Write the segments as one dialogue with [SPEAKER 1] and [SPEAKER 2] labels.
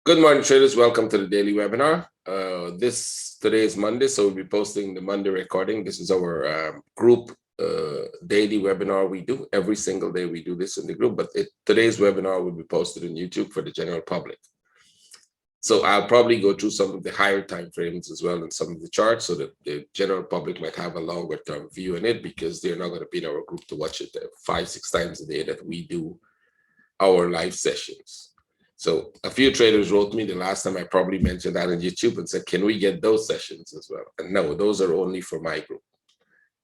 [SPEAKER 1] Good morning, traders. Welcome to the daily webinar. Today is Monday, so we'll be posting the Monday recording. This is our group daily webinar we do. Every single day we do this in the group, but today's webinar will be posted on YouTube for the general public. So I'll probably go through some of the higher time frames as well and some of the charts so that the general public might have a longer term view in it, because they're not going to be in our group to watch it 5-6 times a day that we do our live sessions. So a few traders wrote me the last time I probably mentioned that on YouTube and said, can we get those sessions as well? And no, those are only for my group.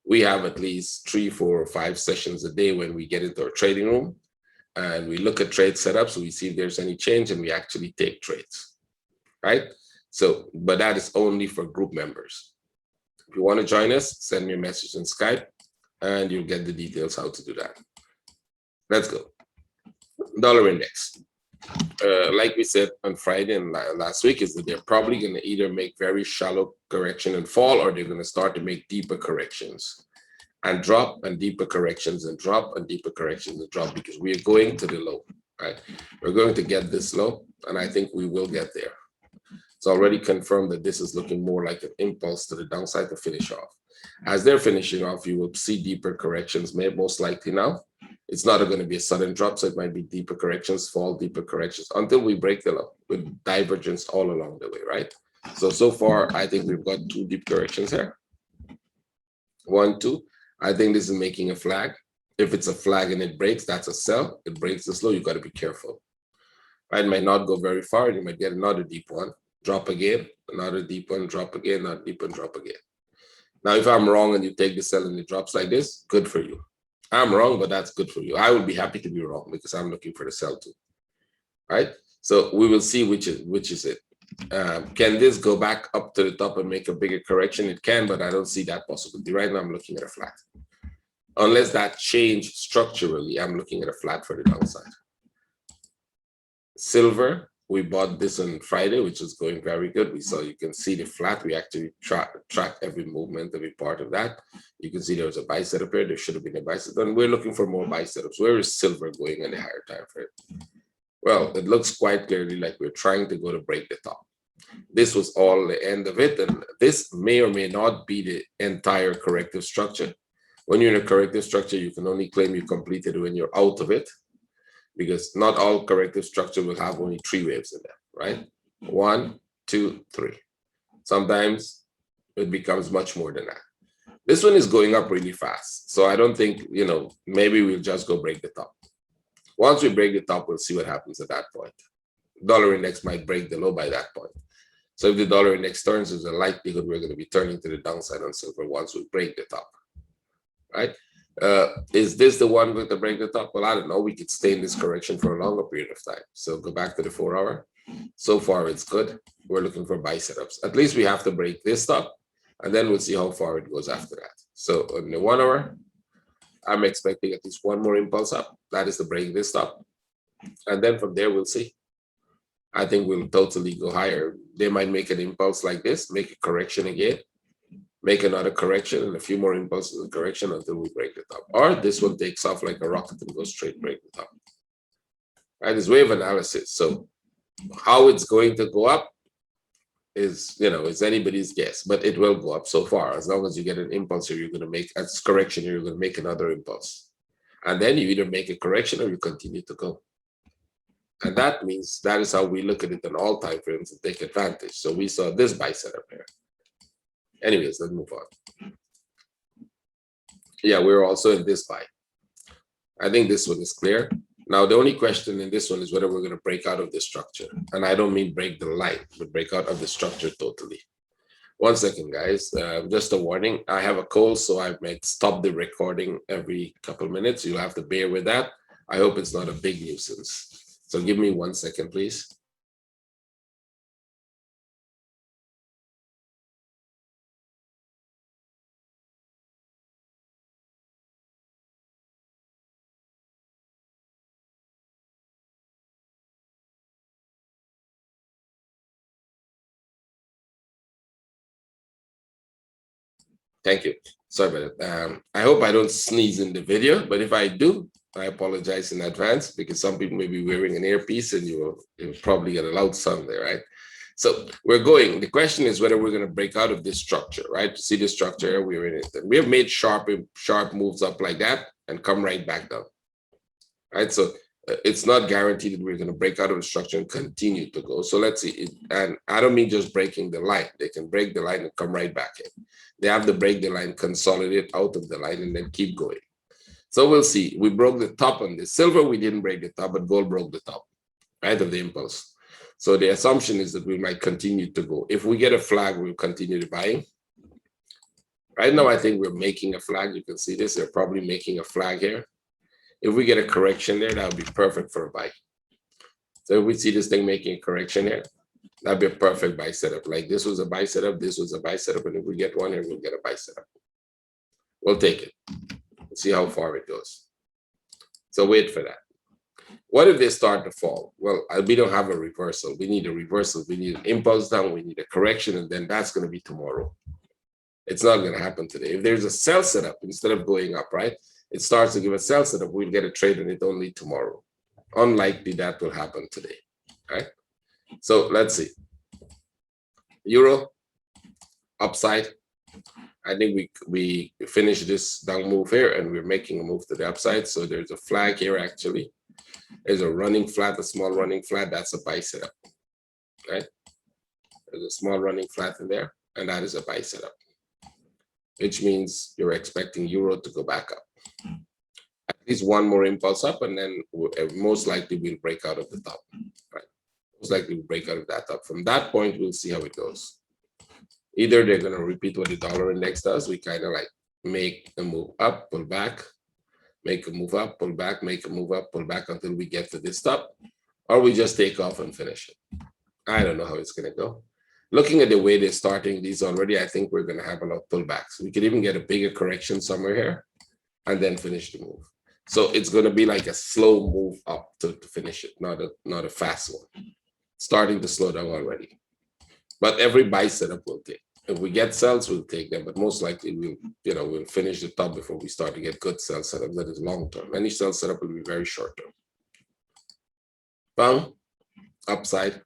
[SPEAKER 1] We have at least 3, 4, or 5 sessions a day when we get into our trading room and we look at trade setups. We see if there's any change and we actually take trades, right? So, but that is only for group members. If you want to join us, send me a message on Skype and you'll get the details how to do that. Let's go. Dollar index. Like we said on Friday and last week, is that they're probably going to either make very shallow correction and fall, or they're going to start to make deeper corrections and drop, and deeper corrections and drop, and deeper corrections and drop, because we are going to the low, right? We're going to get this low, and I think we will get there. It's already confirmed that this is looking more like an impulse to the downside to finish off. As they're finishing off, you will see deeper corrections, most likely now. It's not going to be a sudden drop, so it might be deeper corrections, fall deeper corrections until we break the low with divergence all along the way, right? So far, I think we've got 2 deep corrections here. 1, 2. I think this is making a flag. If it's a flag and it breaks, that's a sell. It breaks this low, you got to be careful. Right? It might not go very far. You might get another deep one, drop again, another deep one, drop again, another deep one, drop again. Now, if I'm wrong and you take the sell and it drops like this, good for you. I'm wrong, but that's good for you. I would be happy to be wrong because I'm looking for the sell too, right? So we will see which is it. Can this go back up to the top and make a bigger correction? It can, but I don't see that possibility. Right now, I'm looking at a flat. Unless that changed structurally, I'm looking at a flat for the downside. Silver, we bought this on Friday, which is going very good. You can see the flat. We actually track every movement, every part of that. You can see there was a buy setup here. There should have been a buy setup. And we're looking for more buy setups. Where is silver going in the higher time frame? Well, it looks quite clearly like we're trying to go to break the top. This was all the end of it. And this may or may not be the entire corrective structure. When you're in a corrective structure, you can only claim you completed when you're out of it, because not all corrective structure will have only 3 waves in them, right? 1, 2, 3. Sometimes it becomes much more than that. This one is going up really fast. So I don't think, maybe we'll just go break the top. Once we break the top, we'll see what happens at that point. Dollar index might break the low by that point. So if the dollar index turns, there's a likelihood we're going to be turning to the downside on silver once we break the top, right? Is this the one with the break the top? Well, I don't know. We could stay in this correction for a longer period of time. So go back to the 4-hour. So far, it's good. We're looking for buy setups. At least we have to break this top, and then we'll see how far it goes after that. So on the 1-hour, I'm expecting at least one more impulse up. That is to break this top. And then from there, we'll see. I think we'll totally go higher. They might make an impulse like this, make a correction again, make another correction and a few more impulses of correction until we break the top. Or this one takes off like a rocket and goes straight break the top. Right? It's wave analysis. So how it's going to go up is, it's anybody's guess, but it will go up so far. As long as you get an impulse here, you're going to make a correction, you're going to make another impulse. And then you either make a correction or you continue to go. And that means that is how we look at it in all time frames and take advantage. So we saw this buy setup here. Anyways, let's move on. Yeah, we're also in this buy. I think this one is clear. Now, the only question in this one is whether we're going to break out of the structure. And I don't mean break the line, but break out of the structure totally. 1 second, guys. Just a warning. I have a cold, so I might stop the recording every couple minutes. You'll have to bear with that. I hope it's not a big nuisance. So give me 1 second, please. Thank you. Sorry about it. I hope I don't sneeze in the video, but if I do, I apologize in advance because some people may be wearing an earpiece and you'll probably get a loud sound there, right? So we're going. The question is whether we're going to break out of this structure, right? See the structure, we're in it. And we have made sharp moves up like that and come right back down, right? So it's not guaranteed that we're going to break out of the structure and continue to go. So let's see. And I don't mean just breaking the line. They can break the line and come right back in. They have to break the line, consolidate out of the line, and then keep going. So we'll see. We broke the top on this. Silver, we didn't break the top, but gold broke the top, right, of the impulse. So the assumption is that we might continue to go. If we get a flag, we'll continue to buying. Right now, I think we're making a flag. You can see this. They're probably making a flag here. If we get a correction there, that would be perfect for a buy. So if we see this thing making a correction here, that'd be a perfect buy setup. Like this was a buy setup, this was a buy setup, and if we get one here, we'll get a buy setup. We'll take it. We'll see how far it goes. So wait for that. What if they start to fall? Well, we don't have a reversal. We need a reversal. We need an impulse down. We need a correction, and then that's going to be tomorrow. It's not going to happen today. If there's a sell setup, instead of going up, right, it starts to give a sell setup, we'll get a trade on it only tomorrow. Unlikely that will happen today, right? So let's see. Euro, upside. I think we finished this down move here, and we're making a move to the upside. So there's a flag here, actually. There's a running flat, a small running flat. That's a buy setup, right? There's a small running flat in there, and that is a buy setup, which means you're expecting euro to go back up. At least one more impulse up, and then most likely we'll break out of the top, right? Most likely we'll break out of that top. From that point, we'll see how it goes. Either they're going to repeat what the dollar index does. We kind of like make a move up, pull back, make a move up, pull back, make a move up, pull back until we get to this top, or we just take off and finish it. I don't know how it's going to go. Looking at the way they're starting these already, I think we're going to have a lot of pullbacks. We could even get a bigger correction somewhere here and then finish the move. So it's going to be like a slow move up to finish it, not a fast one. Starting to slow down already. But every buy setup will take. If we get sells, we'll take them, but most likely we'll finish the top before we start to get good sell setups. That is long term. Any sell setup will be very short term. Pound, upside.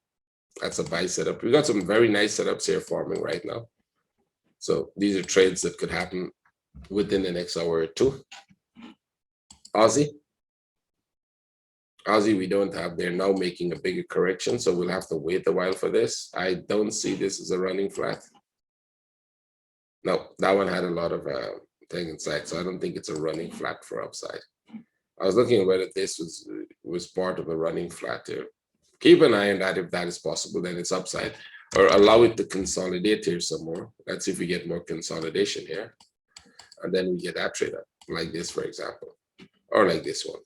[SPEAKER 1] That's a buy setup. We got some very nice setups here forming right now. So these are trades that could happen within the next hour or two. Aussie, we don't have. They're now making a bigger correction, so we'll have to wait a while for this. I don't see this as a running flat. No, that one had a lot of thing inside, so I don't think it's a running flat for upside. I was looking at whether this was part of a running flat here. Keep an eye on that. If that is possible, then it's upside, or allow it to consolidate here some more. Let's see if we get more consolidation here, and then we get that trade up like this, for example, or like this one.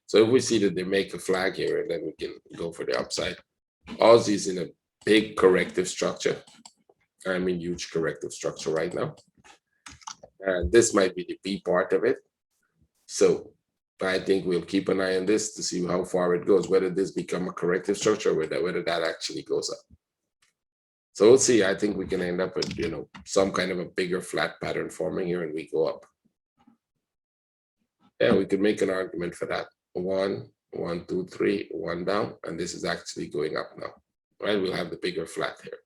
[SPEAKER 1] So if we see that they make a flag here, and then we can go for the upside. Aussie's in a big corrective structure. I mean, huge corrective structure right now. And this might be the B part of it. So I think we'll keep an eye on this to see how far it goes, whether this become a corrective structure, or whether that actually goes up. So we'll see. I think we can end up with, some kind of a bigger flat pattern forming here, and we go up. Yeah, we could make an argument for that. 1, 1, 2, 3, 1 down, and this is actually going up now, right? We'll have the bigger flat here.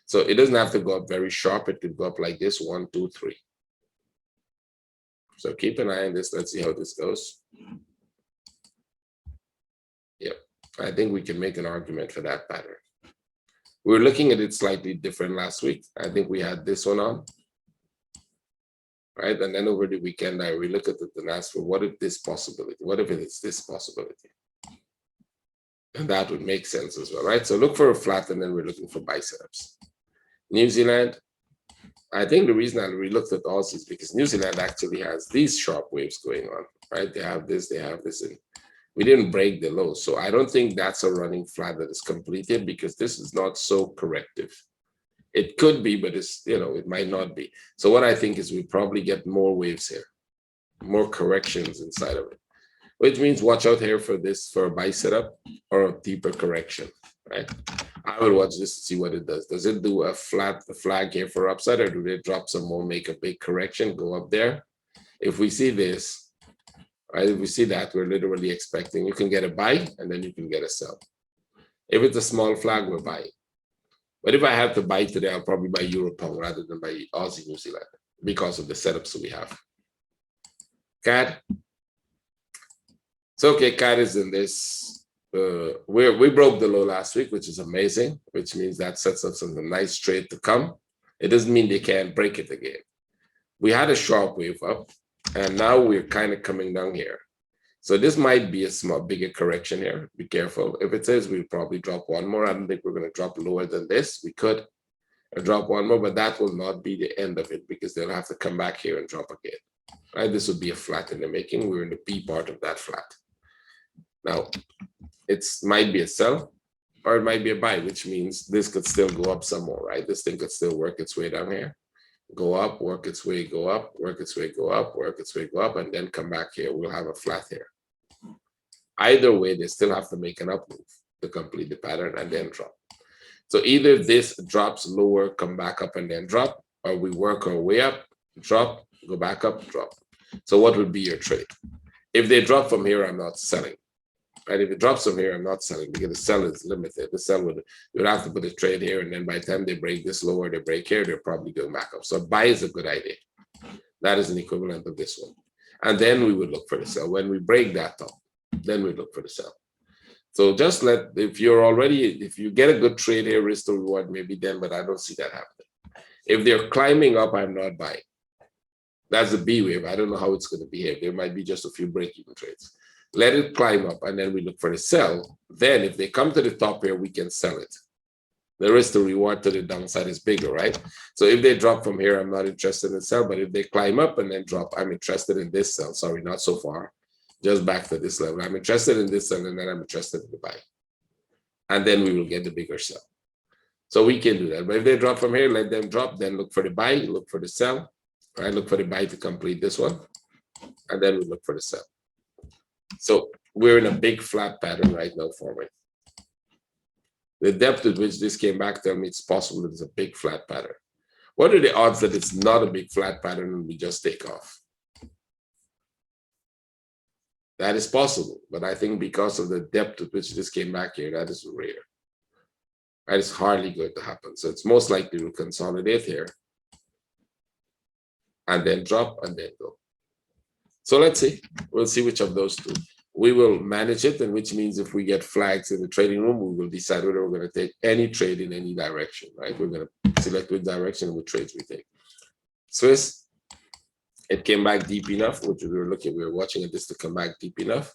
[SPEAKER 1] So it doesn't have to go up very sharp. It could go up like this, 1, 2, 3. So keep an eye on this. Let's see how this goes. Yep, I think we can make an argument for that pattern. We were looking at it slightly different last week. I think we had this one on, right? And then over the weekend, I relooked at it and asked for what if this possibility? What if it's this possibility? And that would make sense as well, right? So look for a flat, and then we're looking for buy setups. New Zealand, I think the reason I relooked at Aussie is because New Zealand actually has these sharp waves going on, right? They have this, and we didn't break the low. So I don't think that's a running flat that is completed, because this is not so corrective. It could be, but it's, it might not be. So what I think is we probably get more waves here, more corrections inside of it, which means watch out here for this, for a buy setup or a deeper correction, right? I will watch this to see what it does. Does it do a flag here for upside, or do they drop some more, make a big correction, go up there? If we see this, right? If we see that, we're literally expecting, you can get a buy and then you can get a sell. If it's a small flag, we're buying. But if I have to buy today, I'll probably buy Euro Pound rather than buy Aussie New Zealand because of the setups we have. CAD. So okay, CAD is in this. We broke the low last week, which is amazing, which means that sets us on a nice trade to come. It doesn't mean they can't break it again. We had a sharp wave up, and now we're kind of coming down here. So this might be a bigger correction here. Be careful. If it is, we'll probably drop one more. I don't think we're going to drop lower than this. We could drop one more, but that will not be the end of it because they'll have to come back here and drop again. Right? This would be a flat in the making. We're in the P part of that flat. Now, it might be a sell or it might be a buy, which means this could still go up some more, right? This thing could still work its way down here. Go up, work its way, go up, work its way, go up, work its way, go up, and then come back here. We'll have a flat here. Either way, they still have to make an up move to complete the pattern and then drop. So either this drops lower, come back up and then drop, or we work our way up, drop, go back up, drop. So what would be your trade? If they drop from here, I'm not selling. Right? If it drops from here, I'm not selling because the sell is limited. The sell would, you would have to put a trade here, and then by the time they break this lower, they break here, they're probably going back up. So buy is a good idea. That is an equivalent of this one. And then we would look for the sell. When we break that top, then we look for the sell. So just if you get a good trade here, risk to reward, maybe then, but I don't see that happening. If they're climbing up, I'm not buying. That's a B wave. I don't know how it's going to behave. There might be just a few break-even trades. Let it climb up, and then we look for the sell. Then if they come to the top here, we can sell it. The risk to reward to the downside is bigger, right? So if they drop from here, I'm not interested in sell, but if they climb up and then drop, I'm interested in this sell. Sorry, not so far. Just back to this level. I'm interested in this sell, and then I'm interested in the buy. And then we will get the bigger sell. So we can do that. But if they drop from here, let them drop, then look for the buy, look for the sell. Right? Look for the buy to complete this one. And then we look for the sell. So we're in a big flat pattern right now for me. The depth at which this came back tell me it's possible it's a big flat pattern. What are the odds that it's not a big flat pattern and we just take off? That is possible, but I think because of the depth at which this came back here, that is rare. That is hardly going to happen. So it's most likely to consolidate here and then drop and then go. So let's see. We'll see which of those two. We will manage it, and which means if we get flags in the trading room, we will decide whether we're going to take any trade in any direction, right? We're going to select which direction and which trades we take. Swiss, it came back deep enough, which we were watching this to come back deep enough.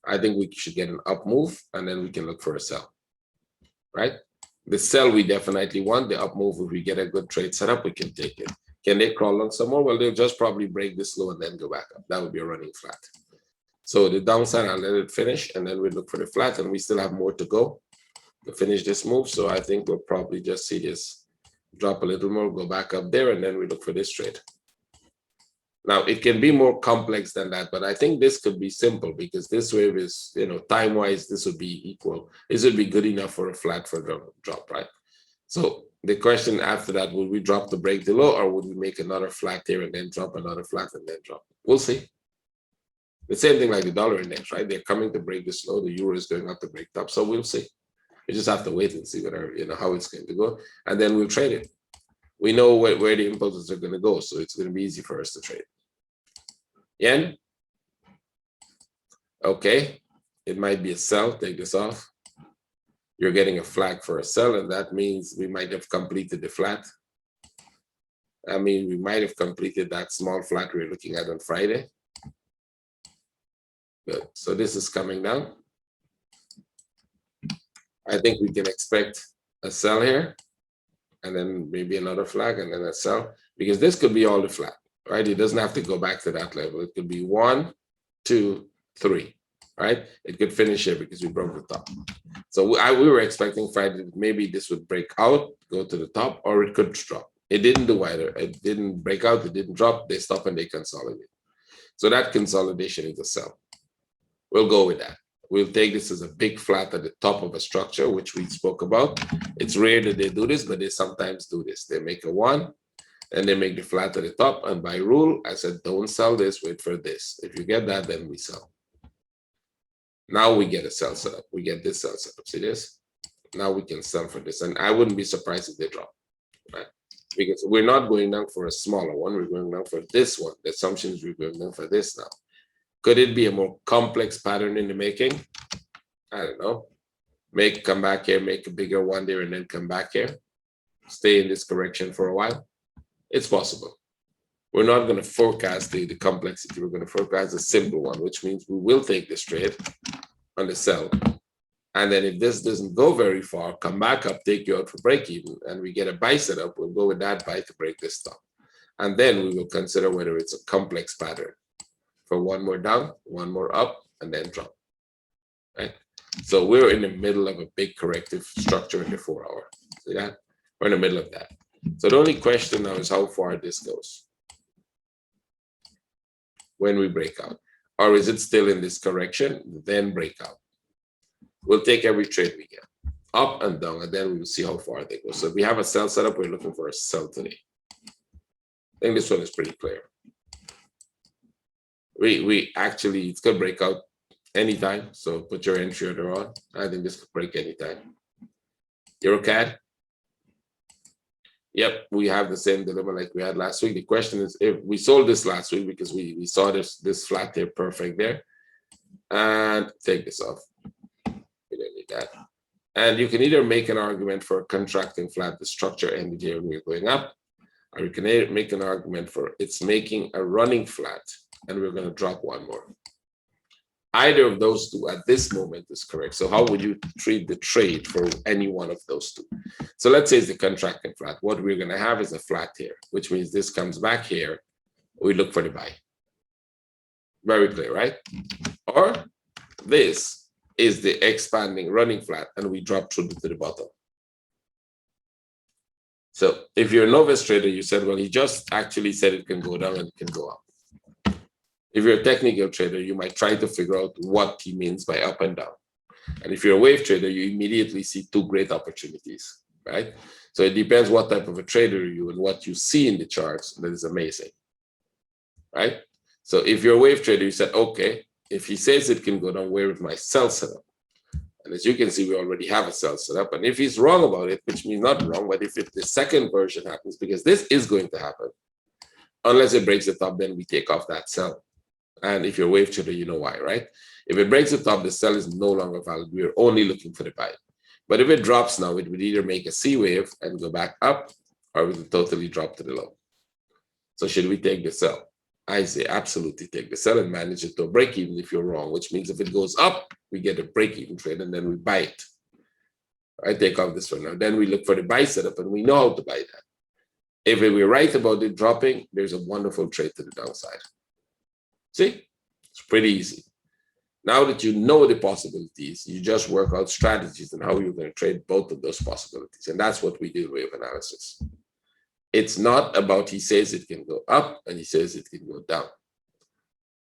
[SPEAKER 1] I think we should get an up move, and then we can look for a sell, right? The sell we definitely want. The up move, if we get a good trade set up, we can take it. Can they crawl on some more? Well, they'll just probably break this low and then go back up. That would be a running flat. So the downside, I'll let it finish, and then we look for the flat, and we still have more to go to finish this move. So I think we'll probably just see this drop a little more, go back up there, and then we look for this trade. Now, it can be more complex than that, but I think this could be simple because this wave is, time-wise, this would be equal. This would be good enough for a flat for a drop, right? So the question after that, would we drop to break the low, or would we make another flat here and then drop another flat and then drop? We'll see. The same thing like the dollar index, right? They're coming to break this low. The euro is going up to break top. So we'll see. We just have to wait and see whether, how it's going to go. And then we'll trade it. We know where the impulses are going to go. So it's going to be easy for us to trade. Yen. Okay. It might be a sell. Take this off. You're getting a flag for a sell, and that means we might have completed the flat. I mean, we might have completed that small flat we were looking at on Friday. Good. So this is coming down. I think we can expect a sell here, and then maybe another flag, and then a sell, because this could be all the flat, right? It doesn't have to go back to that level. It could be 1, 2, 3. Right? It could finish here because we broke the top. So we were expecting Friday, maybe this would break out, go to the top, or it could drop. It didn't do either. It didn't break out, it didn't drop, they stop and they consolidate. So that consolidation is a sell. We'll go with that. We'll take this as a big flat at the top of a structure, which we spoke about. It's rare that they do this, but they sometimes do this. They make a 1, and they make the flat at the top. And by rule, I said, don't sell this, wait for this. If you get that, then we sell. Now we get a sell setup. We get this sell setup. See this? Now we can sell for this. And I wouldn't be surprised if they drop, right? Because we're not going down for a smaller one. We're going down for this one. The assumption is we're going down for this now. Could it be a more complex pattern in the making? I don't know. Come back here, make a bigger one there, and then come back here. Stay in this correction for a while. It's possible. We're not going to forecast the complexity. We're going to forecast a simple one, which means we will take this trade on the sell. And then if this doesn't go very far, come back up, take you out for break even, and we get a buy setup, we'll go with that buy to break this top. And then we will consider whether it's a complex pattern for one more down, one more up, and then drop, right? So we're in the middle of a big corrective structure in the 4 hour. See that? We're in the middle of that. So the only question now is how far this goes when we break out. Or is it still in this correction, then break out? We'll take every trade we get, up and down, and then we will see how far they go. So if we have a sell setup, we're looking for a sell today. I think this one is pretty clear. We actually, it's going to break out anytime. So put your entry order on. I think this could break anytime. Euro CAD. Yep, we have the same dilemma like we had last week. The question is, if we sold this last week because we saw this flat there, perfect there, and take this off. We don't need that. And you can either make an argument for a contracting flat, the structure ended here and we're going up, or you can make an argument for it's making a running flat and we're going to drop one more. Either of those two at this moment is correct. So how would you treat the trade for any one of those two? So let's say it's the contracting flat. What we're going to have is a flat here, which means this comes back here. We look for the buy. Very clear, right? Or this is the expanding running flat and we drop through to the bottom. So if you're a novice trader, you said, well, he just actually said it can go down and it can go up. If you're a technical trader, you might try to figure out what he means by up and down. And if you're a wave trader, you immediately see two great opportunities, right? So it depends what type of a trader you and what you see in the charts that is amazing, right? So if you're a wave trader, you said, okay, if he says it can go down, where is my sell setup? And as you can see, we already have a sell setup. And if he's wrong about it, which means not wrong, but if the second version happens, because this is going to happen, unless it breaks the top, then we take off that sell. And if you're a wave trader, you know why, right? If it breaks the top, the sell is no longer valid. We're only looking for the buy. But if it drops now, it would either make a C wave and go back up, or it would totally drop to the low. So should we take the sell? I say absolutely take the sell and manage it to a break even if you're wrong, which means if it goes up, we get a break even trade and then we buy it. I take off this one now. Then we look for the buy setup and we know how to buy that. If we're right about it dropping, there's a wonderful trade to the downside. See, it's pretty easy. Now that you know the possibilities, you just work out strategies and how you're going to trade both of those possibilities. And that's what we do with wave analysis. It's not about he says it can go up and he says it can go down.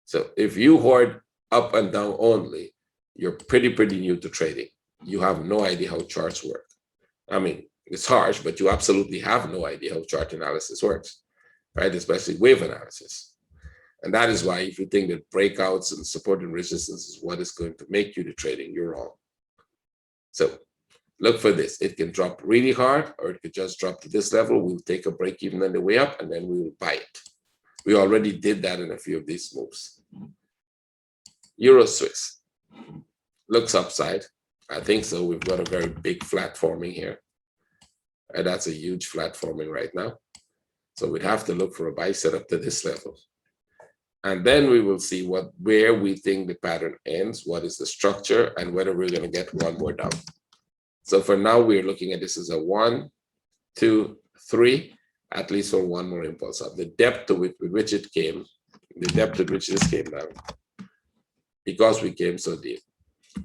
[SPEAKER 1] So if you hoard up and down only, you're pretty new to trading. You have no idea how charts work. I mean, it's harsh, but you absolutely have no idea how chart analysis works, right? Especially wave analysis. And that is why if you think that breakouts and support and resistance is what is going to make you the trading, you're wrong. So look for this. It can drop really hard or it could just drop to this level. We'll take a break even on the way up and then we will buy it. We already did that in a few of these moves. Euro Swiss looks upside. I think so. We've got a very big flat forming here. And that's a huge flat forming right now. So we'd have to look for a buy setup to this level. And then we will see where we think the pattern ends, what is the structure, and whether we're going to get one more down. So for now, we're looking at this as a 1, 2, 3, at least for one more impulse up. The depth with which it came, the depth at which this came down, because we came so deep.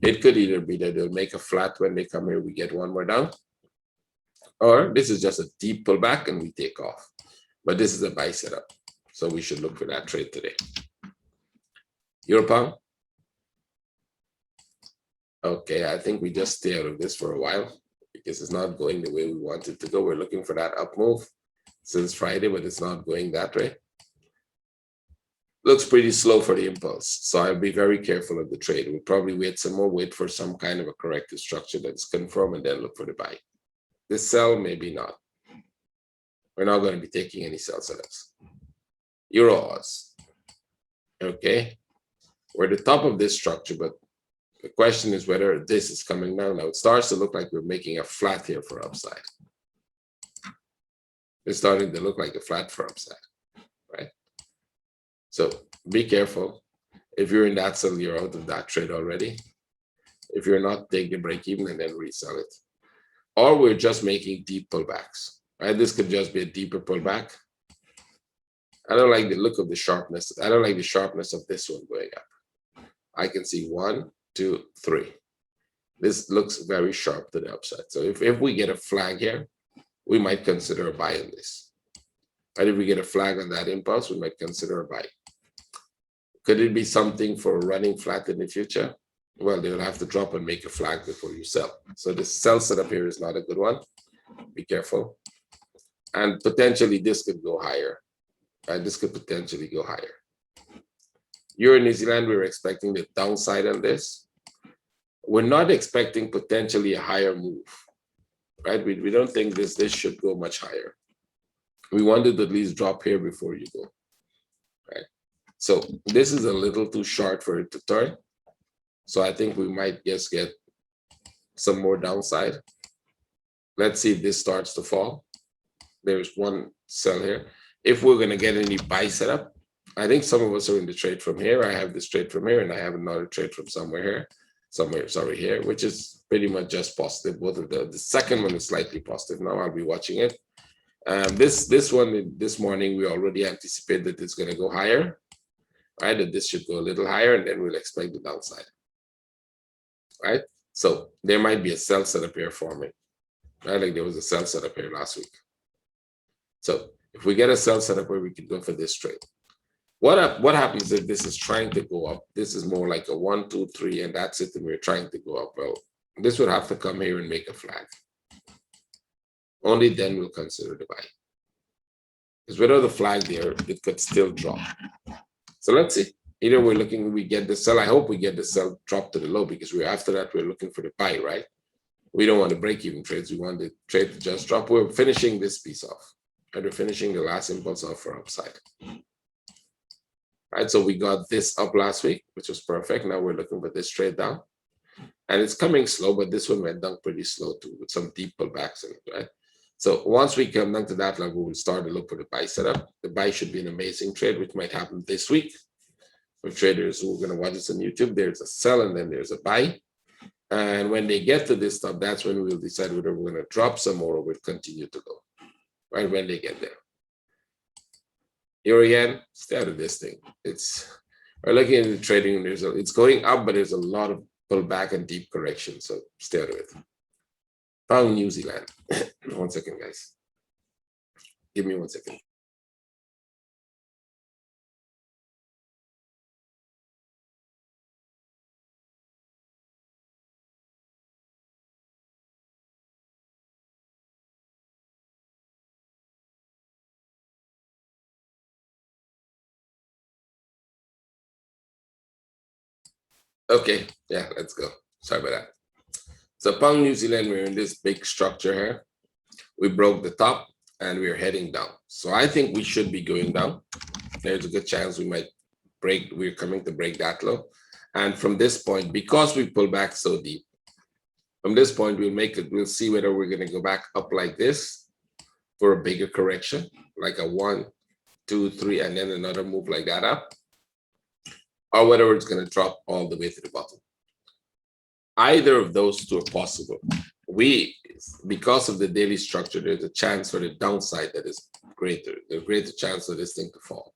[SPEAKER 1] It could either be that they'll make a flat when they come here, we get one more down, or this is just a deep pullback and we take off. But this is a buy setup. So we should look for that trade today. Euro pound. Okay, I think we just stay out of this for a while because it's not going the way we want it to go. We're looking for that up move. since Friday, but it's not going that way. Looks pretty slow for the impulse. So I'll be very careful of the trade. We'll probably wait some more, wait for some kind of a corrective structure that's confirmed, and then look for the buy. This sell, maybe not. We're not going to be taking any sell setups. Euro Oz. Okay. We're at the top of this structure, but the question is whether this is coming down. Now it starts to look like we're making a flat here for upside. It's starting to look like a flat for upside, right? So be careful. If you're in that sell, you're out of that trade already. If you're not, take the break even and then resell it. Or we're just making deep pullbacks, right? This could just be a deeper pullback. I don't like the look of the sharpness. I don't like the sharpness of this one going up. I can see 1, 2, 3. This looks very sharp to the upside. So if we get a flag here, we might consider a buy on this. And if we get a flag on that impulse, we might consider a buy. Could it be something for running flat in the future? Well, they'll have to drop and make a flag before you sell. So the sell setup here is not a good one. Be careful. And potentially this could go higher. This could potentially go higher. Euro New Zealand, we're expecting the downside on this. We're not expecting potentially a higher move, right? We don't think this should go much higher. We wanted to at least drop here before you go, right? So this is a little too short for it to turn. So I think we might just get some more downside. Let's see if this starts to fall. There's one sell here. If we're going to get any buy setup, I think some of us are in the trade from here. I have this trade from here, and I have another trade from somewhere here, here, which is pretty much just positive. Both of the second one is slightly positive. Now I'll be watching it. This one this morning, we already anticipate that it's going to go higher, right? That this should go a little higher, and then we'll expect the downside, right? So there might be a sell setup here forming, right? Like there was a sell setup here last week. So if we get a sell setup where we can go for this trade, what happens if this is trying to go up? This is more like a 1, 2, 3, and that's it, and we're trying to go up. Well, this would have to come here and make a flag. Only then we'll consider the buy. Because without the flag there, it could still drop. So let's see. Either we get the sell. I hope we get the sell drop to the low, because after that, we're looking for the buy, right? We don't want to break even trades. We want the trade to just drop. We're finishing this piece off. And we're finishing the last impulse off for upside. Right, so we got this up last week, which was perfect. Now we're looking for this trade down. And it's coming slow, but this one went down pretty slow too, with some deep pullbacks in it, right? So once we come down to that level, we'll start to look for the buy setup. The buy should be an amazing trade, which might happen this week. For traders who are going to watch this on YouTube, there's a sell and then there's a buy. And when they get to this stuff, that's when we'll decide whether we're going to drop some more or we'll continue to go, right? When they get there. Euro Yen, stay out of this thing. We're looking at the trading. It's going up, but there's a lot of pullback and deep correction. So stay out of it. Pound New Zealand. 1 second, guys. Give me 1 second. Okay, yeah, let's go. Sorry about that. So Pound New Zealand, we're in this big structure here. We broke the top and we're heading down. So I think we should be going down. There's a good chance we might break. We're coming to break that low. And from this point, because we pull back so deep, from this point, we'll see whether we're going to go back up like this for a bigger correction, like a 1, 2, 3, and then another move like that up, or whether it's going to drop all the way to the bottom. Either of those two are possible. Because of the daily structure, there's a chance for the downside that is greater. There's a greater chance for this thing to fall,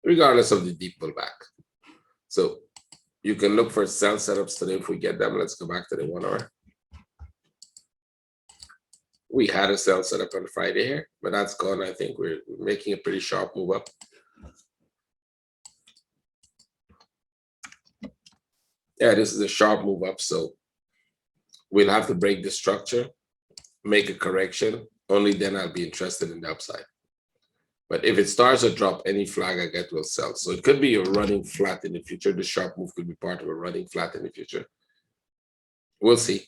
[SPEAKER 1] regardless of the deep pullback. So you can look for sell setups today if we get them. Let's go back to the 1 hour. We had a sell setup on Friday here, but that's gone. I think we're making a pretty sharp move up. Yeah, this is a sharp move up. So we'll have to break the structure, make a correction. Only then I'll be interested in the upside. But if it starts to drop, any flag I get will sell. So it could be a running flat in the future. The sharp move could be part of a running flat in the future. We'll see.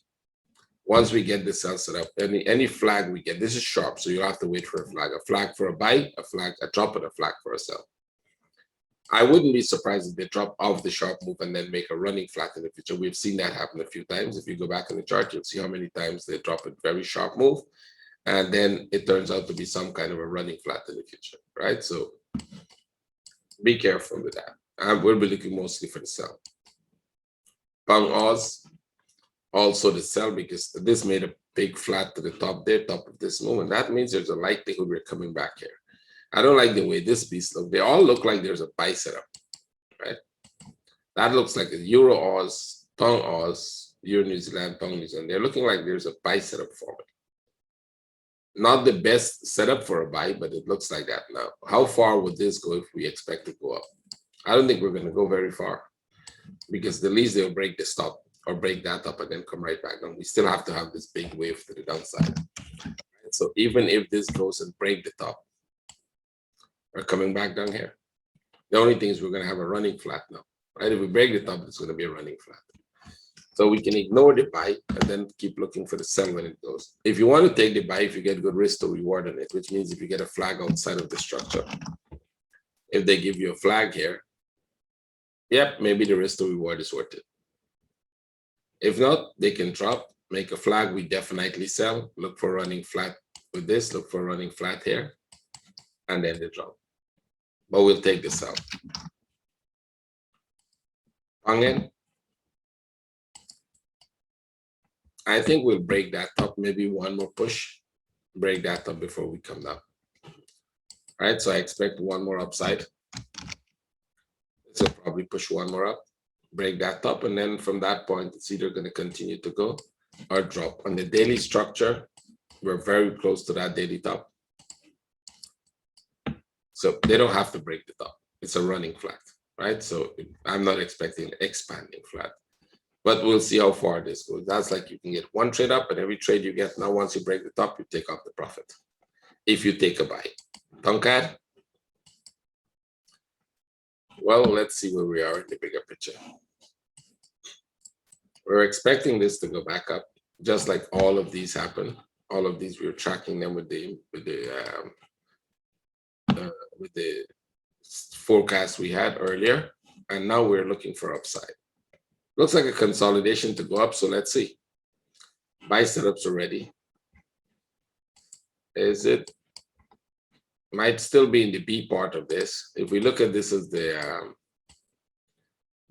[SPEAKER 1] Once we get the sell set up, any flag we get, this is sharp, so you'll have to wait for a flag for a buy, a drop, and a flag for a sell. I wouldn't be surprised if they drop off the sharp move and then make a running flat in the future. We've seen that happen a few times. If you go back in the chart, you'll see how many times they drop a very sharp move, and then it turns out to be some kind of a running flat in the future, right? So be careful with that. We'll be looking mostly for the sell. Pound Oz, also the sell, because this made a big flat to the top there, top of this move, and that means there's a likelihood we're coming back here. I don't like the way this piece looks. They all look like there's a buy setup, right? That looks like a Euro Oz, Pound Oz, Euro New Zealand, Pound New Zealand. They're looking like there's a buy setup for it. Not the best setup for a buy, but it looks like that now. How far would this go if we expect to go up? I don't think we're going to go very far, because the least they'll break this top or break that up and then come right back down. We still have to have this big wave to the downside. So even if this goes and break the top, we're coming back down here. The only thing is we're going to have a running flat now, right? If we break the top, it's going to be a running flat. So we can ignore the buy and then keep looking for the sell when it goes. If you want to take the buy, if you get good risk to reward on it, which means if you get a flag outside of the structure, if they give you a flag here, yep, maybe the risk to reward is worth it. If not, they can drop, make a flag, we definitely sell, look for running flat with this, look for running flat here, and then they drop. But we'll take this out. Pound Yen, I think we'll break that up, maybe one more push, break that up before we come down. All right, so I expect one more upside. So probably push one more up, break that up, and then from that point, it's either going to continue to go or drop. On the daily structure, we're very close to that daily top. So they don't have to break the top. It's a running flat, right? So I'm not expecting an expanding flat, but we'll see how far this goes. That's like you can get one trade up, and every trade you get now, once you break the top, you take off the profit. If you take a buy. CAD. Well, let's see where we are in the bigger picture. We're expecting this to go back up, just like all of these happen. All of these, we were tracking them with the forecast we had earlier, and now we're looking for upside. Looks like a consolidation to go up, so let's see. Buy setups already. Is it? Might still be in the B part of this. If we look at this as the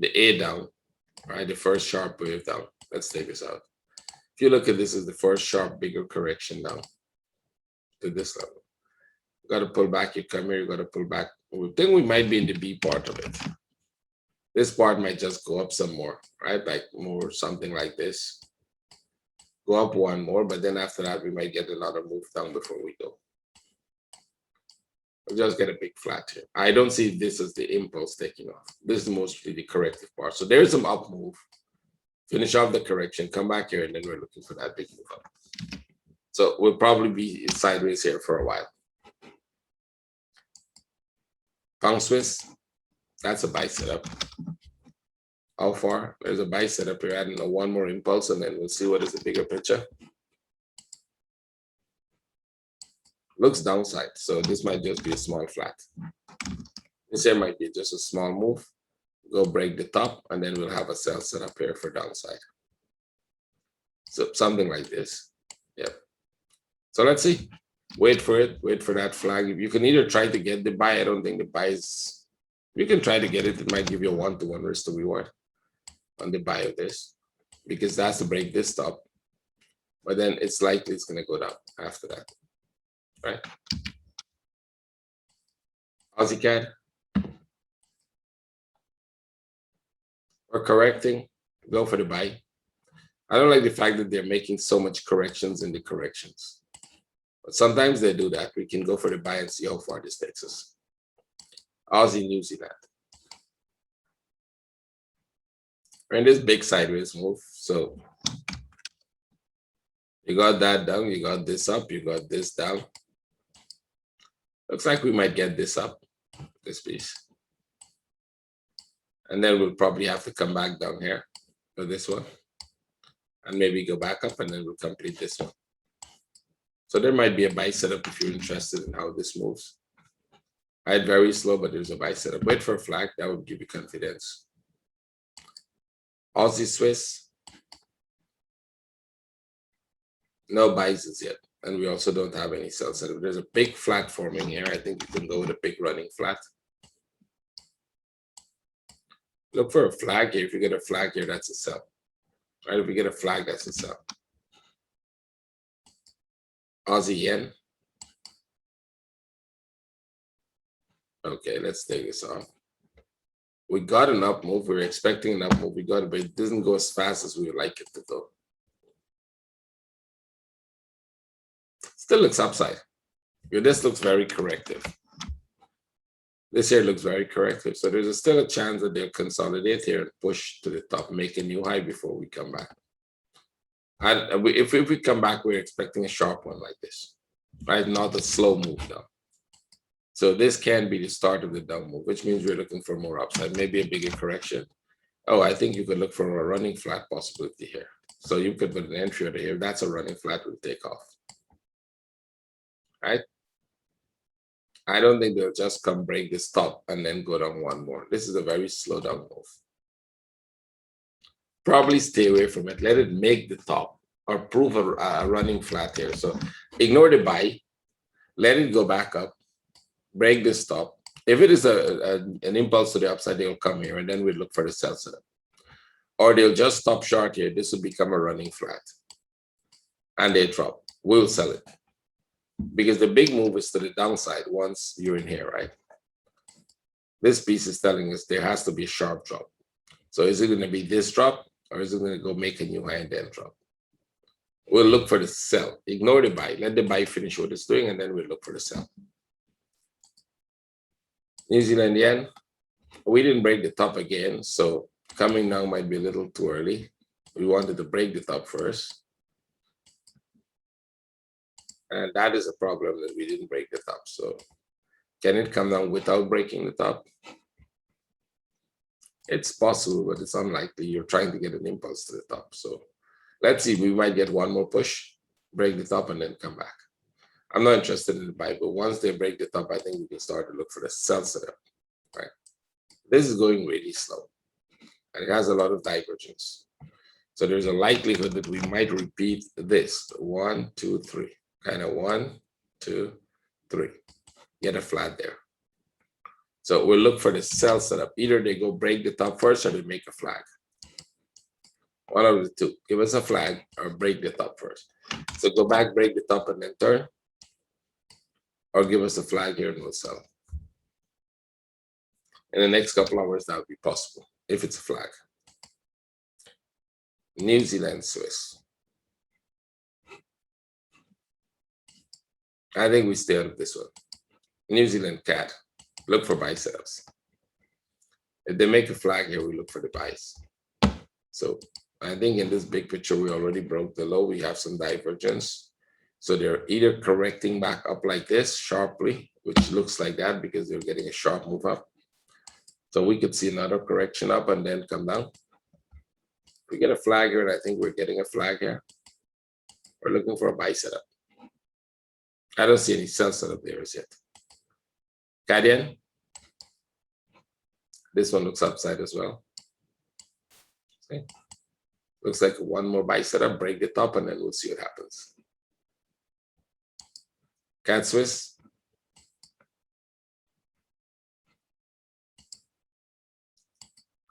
[SPEAKER 1] A down, right? The first sharp wave down. Let's take this out. If you look at this as the first sharp, bigger correction down to this level. You got to pull back, you come here, you got to pull back. We think we might be in the B part of it. This part might just go up some more, right? Like more something like this. Go up one more, but then after that, we might get another move down before we go. We'll just get a big flat here. I don't see this as the impulse taking off. This is mostly the corrective part. So there's some up move. Finish off the correction, come back here, and then we're looking for that big move up. So we'll probably be sideways here for a while. Pound Swiss, that's a buy setup. How far? There's a buy setup here. Adding one more impulse, and then we'll see what is the bigger picture. Looks downside, so this might just be a small flat. This here might be just a small move. Go break the top, and then we'll have a sell set up here for downside. So something like this. Yep. So let's see. Wait for it. Wait for that flag. If you can either try to get the buy, I don't think the buy is. You can try to get it. It might give you a 1-to-1 risk to reward on the buy of this, because that's to break this top. But then it's likely it's going to go down after that. Right? Aussie CAD. We're correcting. Go for the buy. I don't like the fact that they're making so much corrections in the corrections. But sometimes they do that. We can go for the buy and see how far this takes us. Aussie New Zealand. We're in this big sideways move. So you got that down, you got this up, you got this down. Looks like we might get this up, this piece. And then we'll probably have to come back down here for this one. And maybe go back up and then we'll complete this one. So there might be a buy setup if you're interested in how this moves. I had very slow, but there's a buy setup. Wait for a flag, that would give you confidence. Aussie Swiss. No buys as yet. And we also don't have any sell setup. There's a big flat forming here. I think you can go with a big running flat. Look for a flag here. If you get a flag here, that's a sell. Right? If we get a flag, that's a sell. Aussie Yen. Okay, let's take this off. We got an up move. We were expecting an up move. We got it, but it doesn't go as fast as we would like it to go. Still looks upside. This looks very corrective. This here looks very corrective. So there's still a chance that they'll consolidate here and push to the top, make a new high before we come back. And if we come back, we're expecting a sharp one like this, right? Not a slow move down. So this can be the start of the down move, which means we're looking for more upside, maybe a bigger correction. Oh, I think you could look for a running flat possibility here. So you could put an entry over here. That's a running flat, will take off. Right? I don't think they'll just come break this top and then go down one more. This is a very slow down move. Probably stay away from it. Let it make the top or prove a running flat here. So ignore the buy. Let it go back up. Break this top. If it is an impulse to the upside, they'll come here and then we'll look for the sell setup. Or they'll just stop short here. This will become a running flat. And they drop. We'll sell it. Because the big move is to the downside once you're in here, right? This piece is telling us there has to be a sharp drop. So is it going to be this drop or is it going to go make a new high and then drop? We'll look for the sell. Ignore the buy. Let the buy finish what it's doing and then we'll look for the sell. New Zealand Yen. We didn't break the top again. So coming now might be a little too early. We wanted to break the top first. And that is a problem that we didn't break the top. So can it come down without breaking the top? It's possible, but it's unlikely. You're trying to get an impulse to the top. So let's see, we might get one more push, break the top, and then come back. I'm not interested in the buy, but once they break the top, I think we can start to look for the sell setup, right? This is going really slow, and it has a lot of divergence. So there's a likelihood that we might repeat this. 1, 2, 3. Kind of 1, 2, 3. Get a flat there. So we'll look for the sell setup. Either they go break the top first or they make a flag. One of the two. Give us a flag or break the top first. So go back, break the top, and then turn. Or give us a flag here and we'll sell. In the next couple hours, that would be possible if it's a flag. New Zealand Swiss. I think we stay out of this one. New Zealand CAD. Look for buy setups. If they make a flag here, we look for the buys. So I think in this big picture, we already broke the low. We have some divergence. So they're either correcting back up like this sharply, which looks like that because they're getting a sharp move up. So we could see another correction up and then come down. If we get a flag here, and I think we're getting a flag here, we're looking for a buy setup. I don't see any sell setup there as yet. CAD Yen. This one looks upside as well. Okay. Looks like one more buy setup, break the top, and then we'll see what happens. CAD Swiss.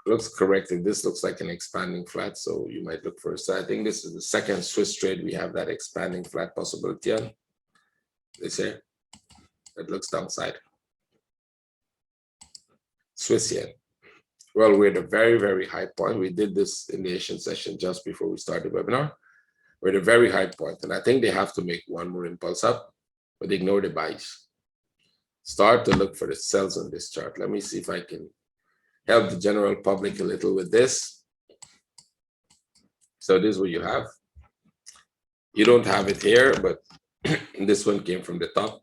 [SPEAKER 1] Looks corrected. This looks like an expanding flat, so you might look for a side. I think this is the second Swiss trade we have that expanding flat possibility on. This here, it looks downside. Swiss Yen. Well, we're at a very, very high point. We did this in the Asian session just before we started the webinar. We're at a very high point, and I think they have to make one more impulse up, but ignore the buys. Start to look for the sells on this chart. Let me see if I can help the general public a little with this. So this is what you have. You don't have it here, but this one came from the top.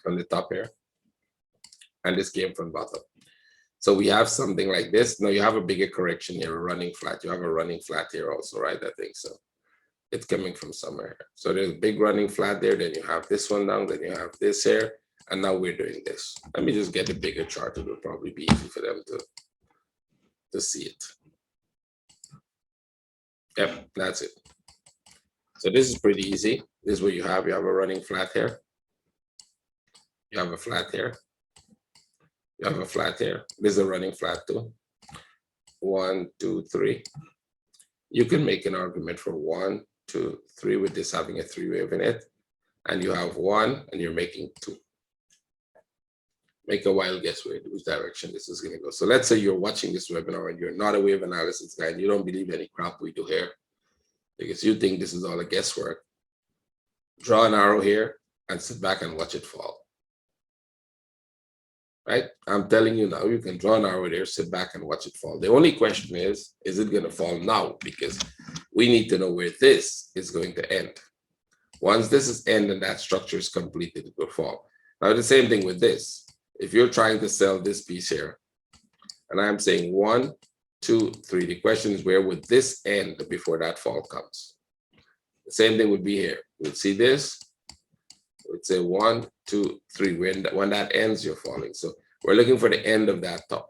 [SPEAKER 1] from the top here, and this came from bottom. So we have something like this. Now you have a bigger correction here, a running flat. You have a running flat here also, right? I think so. It's coming from somewhere here. So there's a big running flat there. Then you have this one down. Then you have this here. And now we're doing this. Let me just get a bigger chart. It will probably be easy for them to see it. Yep, that's it. So this is pretty easy. This is what you have. You have a running flat here. You have a flat here. You have a flat here. This is a running flat too. 1, 2, 3. You can make an argument for 1, 2, 3 with this having a 3 wave in it. And you have 1 and you're making 2. Make a wild guess which direction this is going to go. So let's say you're watching this webinar and you're not a wave analysis guy and you don't believe any crap we do here because you think this is all a guesswork. Draw an arrow here and sit back and watch it fall. Right? I'm telling you now, you can draw an arrow there, sit back and watch it fall. The only question is it going to fall now? Because we need to know where this is going to end. Once this is end and that structure is completed, it will fall. Now, the same thing with this. If you're trying to sell this piece here, and I'm saying 1, 2, 3, the question is where would this end before that fall comes? The same thing would be here. We'd see this. We'd say 1, 2, 3. When that ends, you're falling. So we're looking for the end of that top.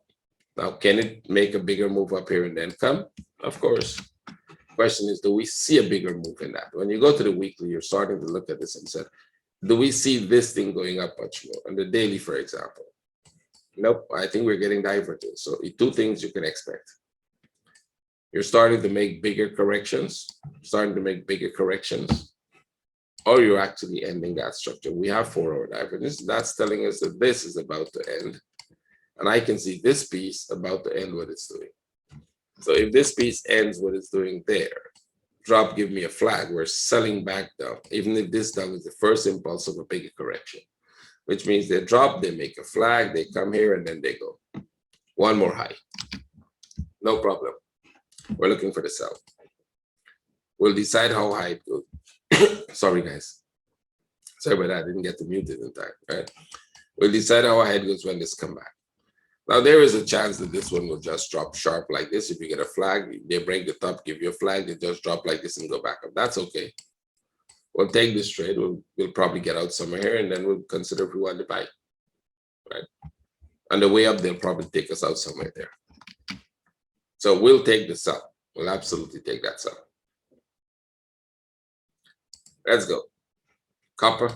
[SPEAKER 1] Now, can it make a bigger move up here and then come? Of course. Question is, do we see a bigger move in that? When you go to the weekly, you're starting to look at this and say, do we see this thing going up much more? On the daily, for example. Nope, I think we're getting diverted. So 2 things you can expect. You're starting to make bigger corrections, or you're actually ending that structure. We have 4-hour divergence. That's telling us that this is about to end. And I can see this piece about to end what it's doing. So if this piece ends what it's doing there, drop, give me a flag. We're selling back down, even if this down is the first impulse of a bigger correction, which means they drop, they make a flag, they come here, and then they go. One more high. No problem. We're looking for the sell. We'll decide how high it goes. Sorry, guys. Sorry about that. I didn't get to mute it in time, right? We'll decide how high it goes when this come back. Now, there is a chance that this one will just drop sharp like this. If you get a flag, they break the top, give you a flag, they just drop like this and go back up. That's okay. We'll take this trade. We'll probably get out somewhere here, and then we'll consider if we want to buy, right? On the way up, they'll probably take us out somewhere there. So we'll take the sell. We'll absolutely take that sell. Let's go. Copper.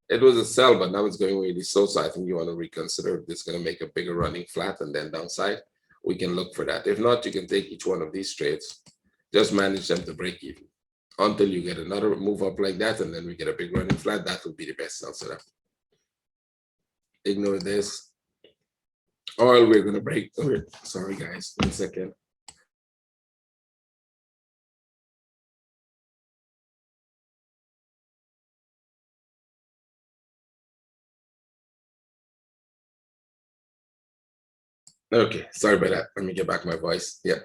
[SPEAKER 1] It was a sell, but now it's going really slow. So I think you want to reconsider if this is going to make a bigger running flat and then downside. We can look for that. If not, you can take each one of these trades. Just manage them to break even until you get another move up like that, and then we get a big running flat. That would be the best sell setup. Ignore this. Or we're going to break. Sorry, guys. 1 second. Okay, sorry about that. Let me get back my voice. Yeah.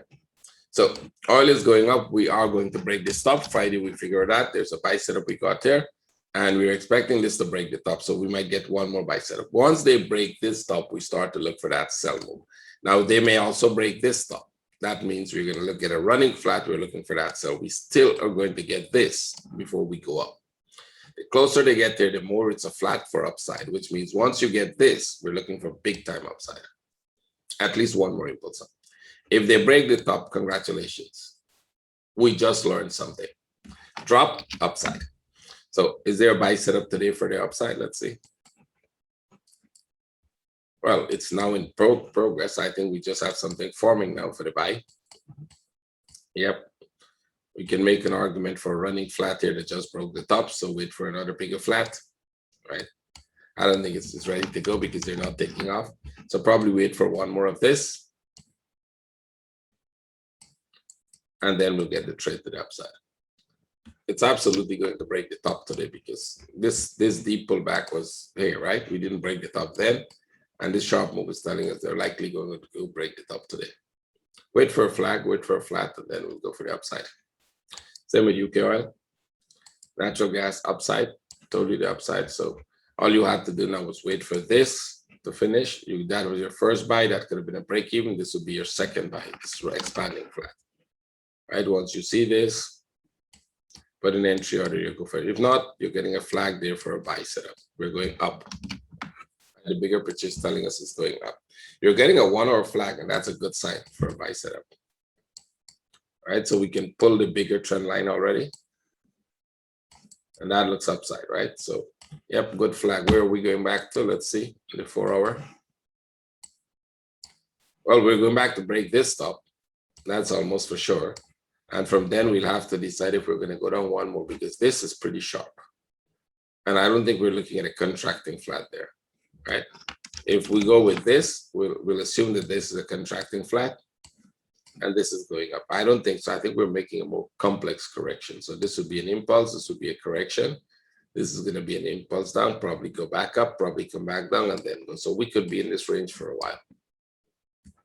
[SPEAKER 1] So oil is going up. We are going to break this top. Friday, we figured out there's a buy setup we got there. And we're expecting this to break the top. So we might get one more buy setup. Once they break this top, we start to look for that sell move. Now, they may also break this top. That means we're going to look at a running flat. We're looking for that sell. We still are going to get this before we go up. The closer they get there, the more it's a flat for upside, which means once you get this, we're looking for big time upside. At least one more impulse up. If they break the top, congratulations. We just learned something. Drop, upside. So is there a buy setup today for the upside? Let's see. Well, it's now in progress. I think we just have something forming now for the buy. Yep. We can make an argument for a running flat here that just broke the top. So wait for another bigger flat, right? I don't think it's ready to go because they're not taking off. So probably wait for one more of this. And then we'll get the trade to the upside. It's absolutely going to break the top today because this deep pullback was here, right? We didn't break the top then. And this sharp move is telling us they're likely going to go break the top today. Wait for a flag, wait for a flat, and then we'll go for the upside. Same with UK oil. Natural gas upside, totally the upside. So All you had to do now was wait for this to finish. That was your first buy. That could have been a break even. This would be your second buy. This is expanding flat. Right? Once you see this, put an entry order, you go for it. If not, you're getting a flag there for a buy setup. We're going up. The bigger picture is telling us it's going up. You're getting a 1 hour flag, and that's a good sign for a buy setup. All right, so we can pull the bigger trend line already. And that looks upside, right? So, yep, good flag. Where are we going back to? Let's see, the 4 hour. Well, we're going back to break this top. That's almost for sure. And from then, we'll have to decide if we're going to go down one more, because this is pretty sharp. And I don't think we're looking at a contracting flat there, right? If we go with this, we'll assume that this is a contracting flat and this is going up. I don't think so. I think we're making a more complex correction. So this would be an impulse. This would be a correction. This is going to be an impulse down, probably go back up, probably come back down, and then go. So we could be in this range for a while.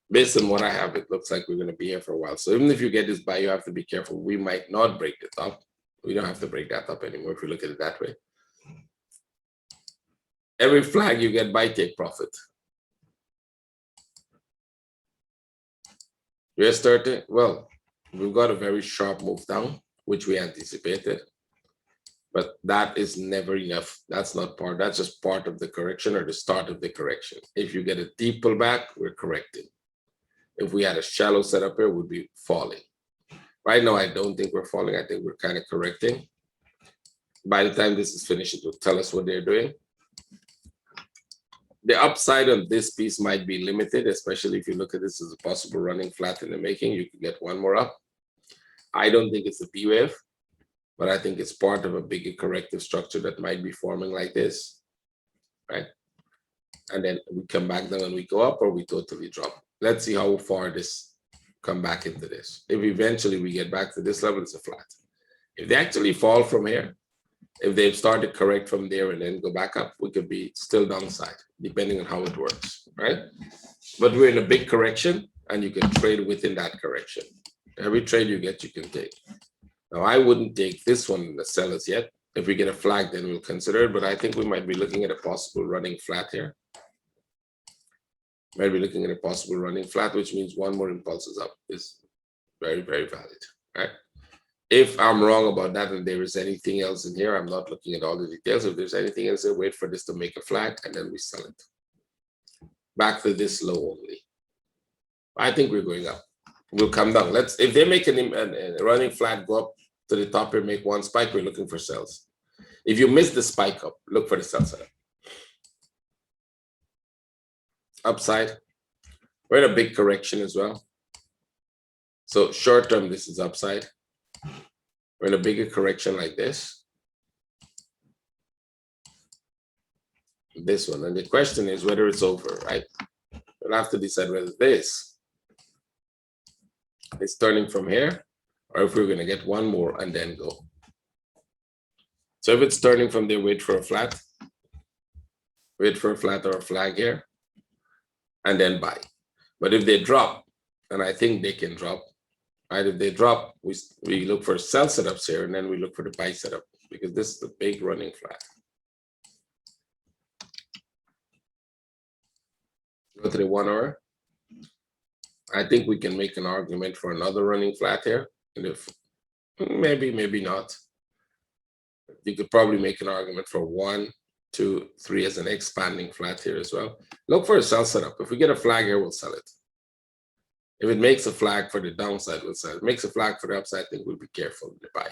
[SPEAKER 1] Based on what I have, it looks like we're going to be here for a while. So even if you get this buy, you have to be careful. We might not break the top. We don't have to break that up anymore if you look at it that way. Every flag you get buy, take profit. US30, well, we've got a very sharp move down, which we anticipated. But that is never enough. That's not part, that's just part of the correction or the start of the correction. If you get a deep pullback, we're correcting. If we had a shallow setup here, we'd be falling. Right now, I don't think we're falling. I think we're kind of correcting. By the time this is finished, it will tell us what they're doing. The upside on this piece might be limited, especially if you look at this as a possible running flat in the making. You could get one more up. I don't think it's a P wave, but I think it's part of a bigger corrective structure that might be forming like this, right? And then we come back down and we go up, or we totally drop. Let's see how far this come back into this. If eventually we get back to this level, it's a flat. If they actually fall from here, if they've started correct from there and then go back up, we could be still downside, depending on how it works, right? But we're in a big correction, and you can trade within that correction. Every trade you get, you can take. Now, I wouldn't take this one in the sellers yet. If we get a flag, then we'll consider it, but I think we might be looking at a possible running flat here. Might be looking at a possible running flat, which means one more impulse is up. Is very, very valid, right? If I'm wrong about that and there is anything else in here, I'm not looking at all the details. If there's anything else, I wait for this to make a flag and then we sell it. Back to this low only. I think we're going up. We'll come down. If they make a running flat, go up to the top and make one spike, we're looking for sales. If you miss the spike up, look for the sell setup. Upside, we're in a big correction as well. So short term, this is upside. We're in a bigger correction like this. This one. And the question is whether it's over, right? We'll have to decide whether this is turning from here or if we're going to get one more and then go. So if it's turning from there, wait for a flat. Wait for a flat or a flag here. And then buy. But if they drop, and I think they can drop, right? If they drop, we look for sell setups here, and then we look for the buy setup, because this is the big running flat. Go to the 1 hour. I think we can make an argument for another running flat here. And if maybe not. You could probably make an argument for 1, 2, 3 as an expanding flat here as well. Look for a sell setup. If we get a flag here, we'll sell it. If it makes a flag for the downside, we'll sell it. If it makes a flag for the upside, I think we'll be careful to buy.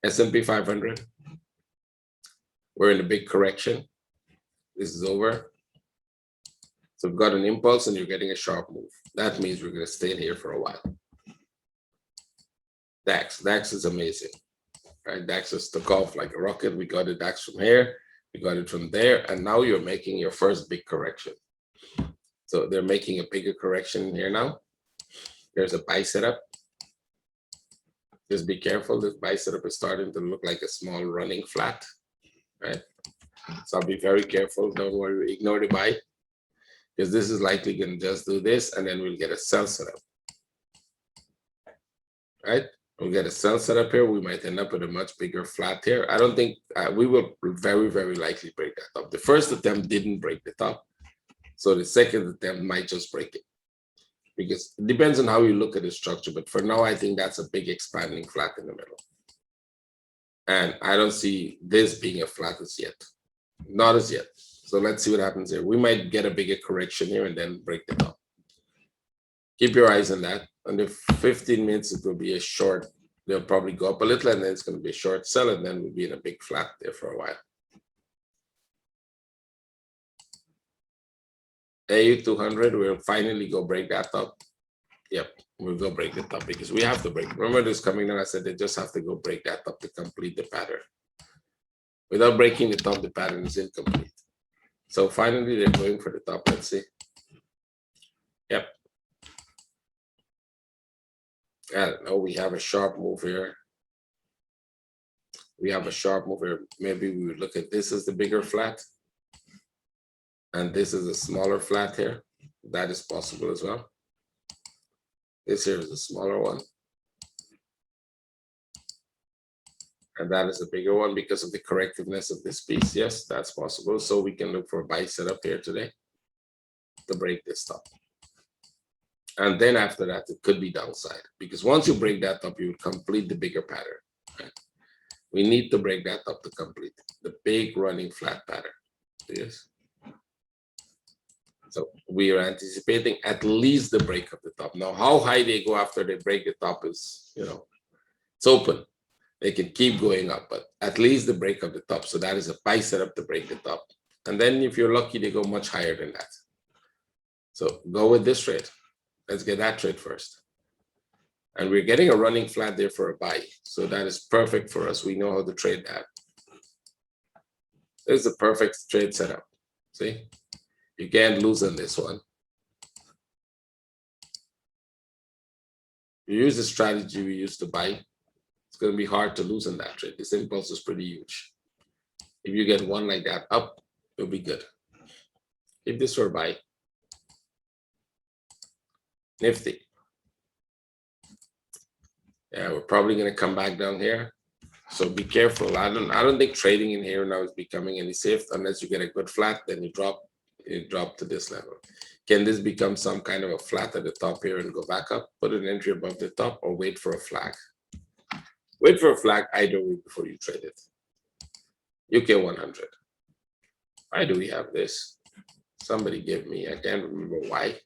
[SPEAKER 1] S&P 500. We're in a big correction. This is over. So we've got an impulse and you're getting a sharp move. That means we're going to stay in here for a while. DAX is amazing. Right? DAX just took off like a rocket. We got a DAX from here. We got it from there. And now you're making your first big correction. So they're making a bigger correction here now. There's a buy setup. Just be careful. This buy setup is starting to look like a small running flat. Right? So I'll be very careful. Don't worry, ignore the buy. Because this is likely going to just do this and then we'll get a sell setup. Right? We get a sell setup here. We might end up with a much bigger flat here. I don't think we will very, very likely break that top. The first attempt didn't break the top. So the second attempt might just break it. Because it depends on how you look at the structure. But for now, I think that's a big expanding flat in the middle. And I don't see this being a flat as yet. Not as yet. So let's see what happens here. We might get a bigger correction here and then break the top. Keep your eyes on that. On the 15 minutes, it will be a short. They'll probably go up a little, and then it's going to be a short sell, and then we'll be in a big flat there for a while. AU200, we'll finally go break that top. Yep, we'll go break the top because we have to break. Remember this coming down, I said they just have to go break that top to complete the pattern. Without breaking the top, the pattern is incomplete. So finally, they're going for the top. Let's see. Yep. I don't know. We have a sharp move here. We have a sharp move here. Maybe we would look at this as the bigger flat. And this is a smaller flat here. That is possible as well. This here is a smaller one. And that is a bigger one because of the correctiveness of this piece. Yes, that's possible. So we can look for a buy setup here today to break this top. And then after that, it could be downside. Because once you break that up, you will complete the bigger pattern. Right? We need to break that up to complete the big running flat pattern. Yes. So we are anticipating at least the break of the top. Now, how high they go after they break the top is, it's open. They can keep going up, but at least the break of the top. So that is a buy setup to break the top. And then if you're lucky, they go much higher than that. So go with this trade. Let's get that trade first. And we're getting a running flat there for a buy. So that is perfect for us. We know how to trade that. This is the perfect trade setup. See? You can't lose on this one. You use the strategy we used to buy. It's going to be hard to lose on that trade. This impulse is pretty huge. If you get one like that up, it'll be good. If this were buy. Nifty. Yeah, we're probably going to come back down here. So be careful. I don't think trading in here now is becoming any safe unless you get a good flat, then you drop to this level. Can this become some kind of a flat at the top here and go back up? Put an entry above the top or wait for a flag. Wait for a flag either way before you trade it. UK 100. Why do we have this? Somebody give me, I can't remember why.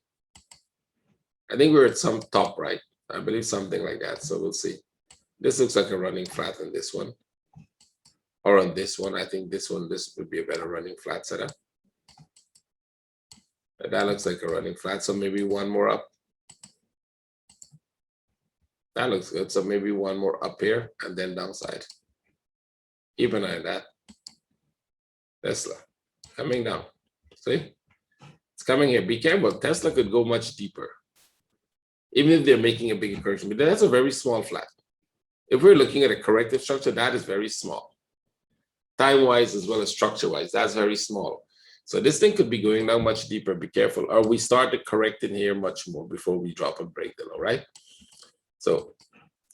[SPEAKER 1] I think we're at some top, right? I believe something like that. So we'll see. This looks like a running flat on this one. Or on this one. I think this one, this would be a better running flat setup. That looks like a running flat. So maybe one more up. That looks good. So maybe one more up here and then downside. Keep an eye on that. Tesla coming down. See? It's coming here. Be careful. Tesla could go much deeper. Even if they're making a bigger correction. But that's a very small flat. If we're looking at a corrective structure, that is very small. Time-wise as well as structure-wise, that's very small. So this thing could be going down much deeper. Be careful. Or we start to correct in here much more before we drop and break the low, right? So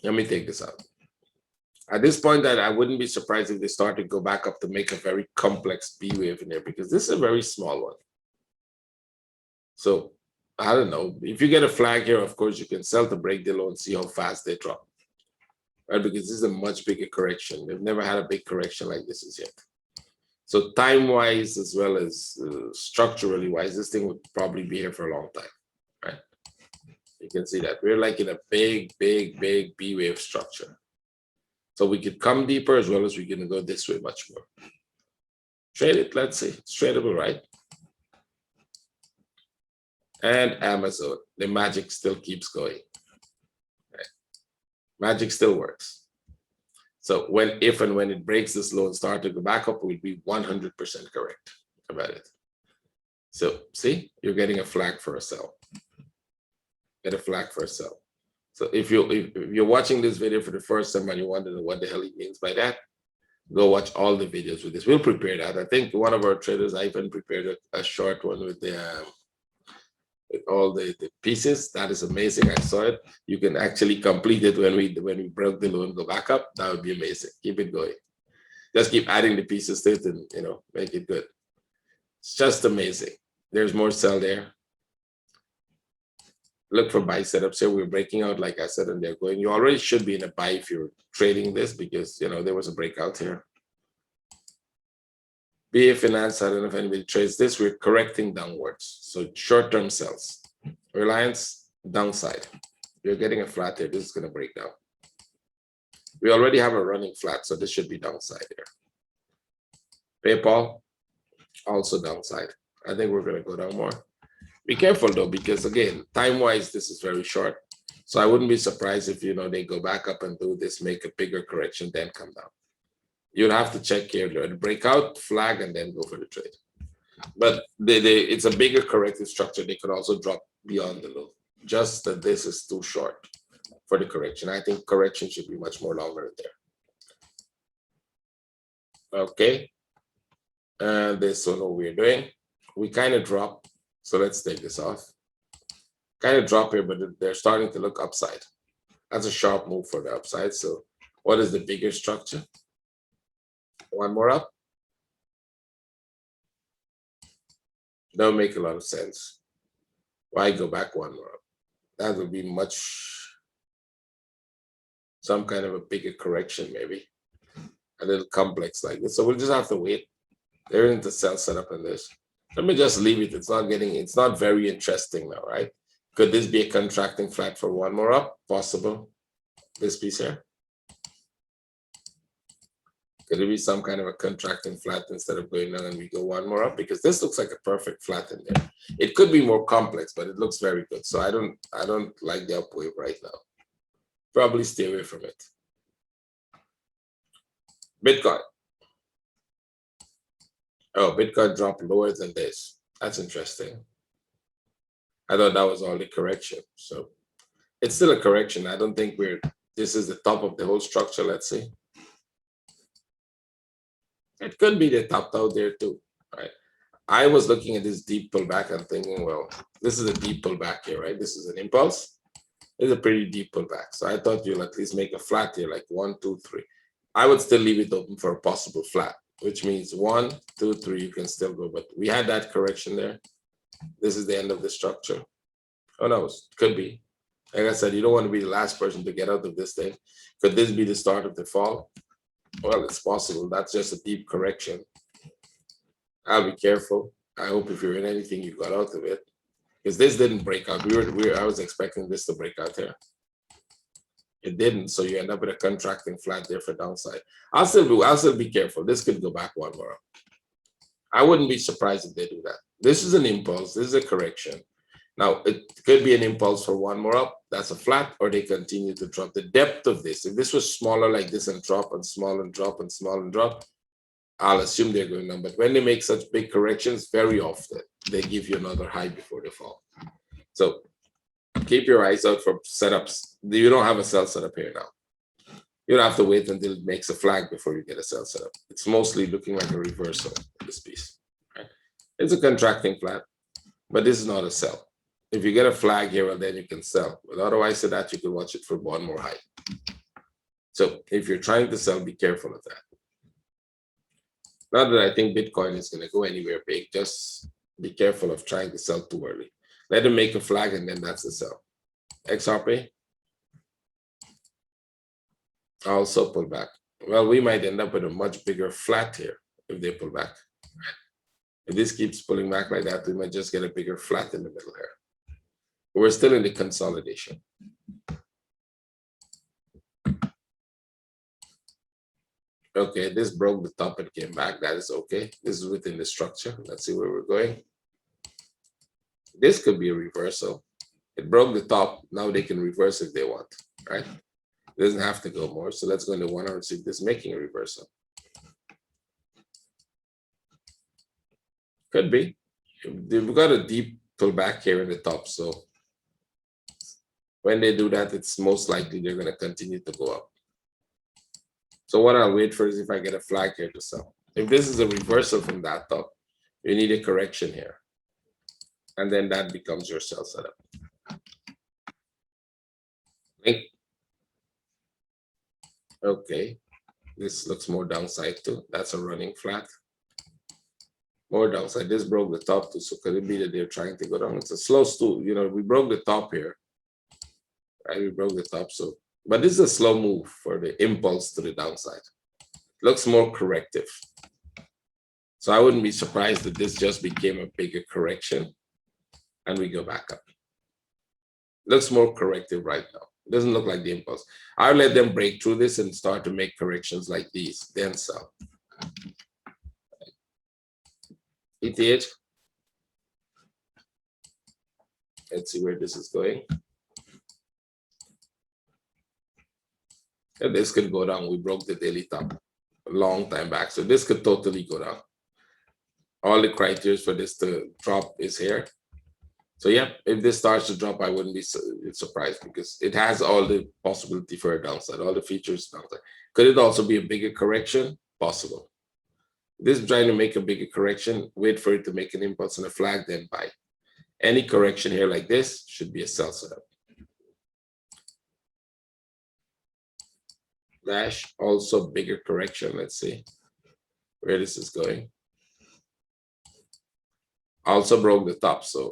[SPEAKER 1] let me take this out. At this point, that I wouldn't be surprised if they start to go back up to make a very complex B wave in there because this is a very small one. So I don't know. If you get a flag here, of course, you can sell to break the low and see how fast they drop. Right? Because this is a much bigger correction. They've never had a big correction like this as yet. So time-wise as well as structurally wise, this thing would probably be here for a long time, right? You can see that we're like in a big B wave structure. So we could come deeper as well as we're gonna go this way much more. Trade it, let's see. It's tradable, right? And Amazon, the magic still keeps going. Right? Magic still works. So if and when it breaks this low and start to go back up, we'll be 100% correct about it. So see, you're getting a flag for a sell. Get a flag for a sell. So if you're watching this video for the first time and you wonder what the hell it means by that, go watch all the videos with this. We'll prepare that. I think one of our traders, Ivan, prepared a short one with the all the pieces. That is amazing. I saw it. You can actually complete it when we broke the low and go back up. That would be amazing. Keep it going. Just keep adding the pieces to it and make it good. It's just amazing. There's more sell there. Look for buy setups here. We're breaking out, like I said, and they're going. You already should be in a buy if you're trading this because there was a breakout here. BA Finance, I don't know if anybody trades this. We're correcting downwards. So short-term sells. Reliance, downside. You're getting a flat here. This is going to break down. We already have a running flat, so this should be downside here. PayPal, also downside. I think we're going to go down more. Be careful though, because again, time-wise, this is very short. So I wouldn't be surprised if they go back up and do this, make a bigger correction, then come down. You'll have to check here, the breakout, flag, and then go for the trade. But it's a bigger corrective structure. They could also drop beyond the low. Just that this is too short for the correction. I think correction should be much more longer there. Okay. And this one, what we're doing, we kind of drop. So let's take this off. Kind of drop here, but they're starting to look upside. That's a sharp move for the upside. So what is the bigger structure? One more up. Don't make a lot of sense. Why go back one more up? That would be some kind of a bigger correction, maybe. A little complex like this. So we'll just have to wait. There isn't a sell setup in this. Let me just leave it. It's not very interesting now, right? Could this be a contracting flat for one more up? Possible. This piece here. Could it be some kind of a contracting flat instead of going down and we go one more up? Because this looks like a perfect flat in there. It could be more complex, but it looks very good. So I don't like the upwave right now. Probably stay away from it. Bitcoin. Oh, Bitcoin dropped lower than this. That's interesting. I thought that was all the correction. So it's still a correction. I don't think this is the top of the whole structure, let's see. It could be the top out there too, right? I was looking at this deep pullback and thinking, well, this is a deep pullback here, right? This is an impulse. It's a pretty deep pullback. So I thought you'll at least make a flat here, like 1, 2, 3. I would still leave it open for a possible flat, which means 1, 2, 3, you can still go. But we had that correction there. This is the end of the structure. Oh no, it could be. Like I said, you don't want to be the last person to get out of this thing. Could this be the start of the fall? Well, it's possible. That's just a deep correction. I'll be careful. I hope if you're in anything, you got out of it. Because this didn't break out. I was expecting this to break out here. It didn't, so you end up with a contracting flat there for downside. I'll still be careful. This could go back one more up. I wouldn't be surprised if they do that. This is an impulse. This is a correction. Now, it could be an impulse for one more up. That's a flat, or they continue to drop. The depth of this, if this was smaller like this and drop and small and drop and small and drop, I'll assume they're going down. But when they make such big corrections, very often, they give you another high before they fall. So keep your eyes out for setups. You don't have a sell setup here now. You don't have to wait until it makes a flag before you get a sell setup. It's mostly looking like a reversal in this piece. Right? It's a contracting flat, but this is not a sell. If you get a flag here, well, then you can sell. But otherwise, so that you can watch it for one more high. So if you're trying to sell, be careful of that. Not that I think Bitcoin is going to go anywhere big. Just be careful of trying to sell too early. Let them make a flag, and then that's the sell. XRP also pull back. Well, we might end up with a much bigger flat here if they pull back. If this keeps pulling back like that, we might just get a bigger flat in the middle here. We're still in the consolidation. Okay, this broke the top and came back. That is okay. This is within the structure. Let's see where we're going. This could be a reversal. It broke the top. Now they can reverse if they want, right? It doesn't have to go more. So let's go into 1 hour and see if this is making a reversal. Could be. We've got a deep pullback here in the top. So when they do that, it's most likely they're going to continue to go up. So what I'll wait for is if I get a flag here to sell. If this is a reversal from that top, you need a correction here. And then that becomes your sell setup. Link. Okay. This looks more downside too. That's a running flat. More downside. This broke the top too. So could it be that they're trying to go down? It's a slow stool. You know, we broke the top here. Right? We broke the top. So, but this is a slow move for the impulse to the downside. Looks more corrective. So I wouldn't be surprised that this just became a bigger correction and we go back up. Looks more corrective right now. It doesn't look like the impulse. I'll let them break through this and start to make corrections like these, then sell. ETH. Let's see where this is going. And this could go down. We broke the daily top a long time back. So this could totally go down. All the criteria for this to drop is here. So yeah, if this starts to drop, I wouldn't be surprised because it has all the possibility for a downside, all the features downside. Could it also be a bigger correction? Possible. This is trying to make a bigger correction, wait for it to make an impulse and a flag, then buy. Any correction here like this should be a sell setup. Dash, also bigger correction. Let's see where this is going. Also broke the top, so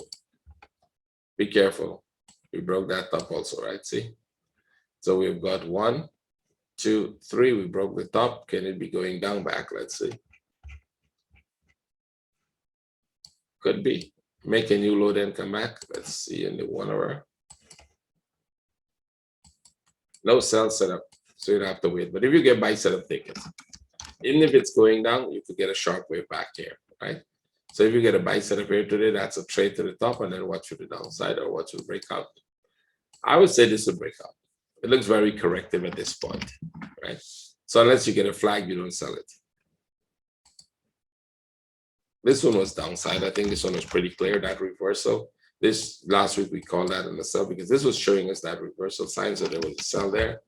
[SPEAKER 1] be careful. We broke that top also, right? See? So we've got 1, 2, 3. We broke the top. Can it be going down back? Let's see. Could be. Make a new low, then come back. Let's see in the 1 hour. No sell setup, so you'd have to wait. But if you get buy setup, take it. Even if it's going down, you could get a sharp wave back here, right? So if you get a buy setup here today, that's a trade to the top and then watch for the downside or watch for breakout. I would say this will break out. It looks very corrective at this point, right? So unless you get a flag, you don't sell it. This one was downside. I think this one was pretty clear, that reversal. This last week we called that in the sell because this was showing us that reversal sign. So there was a sell there.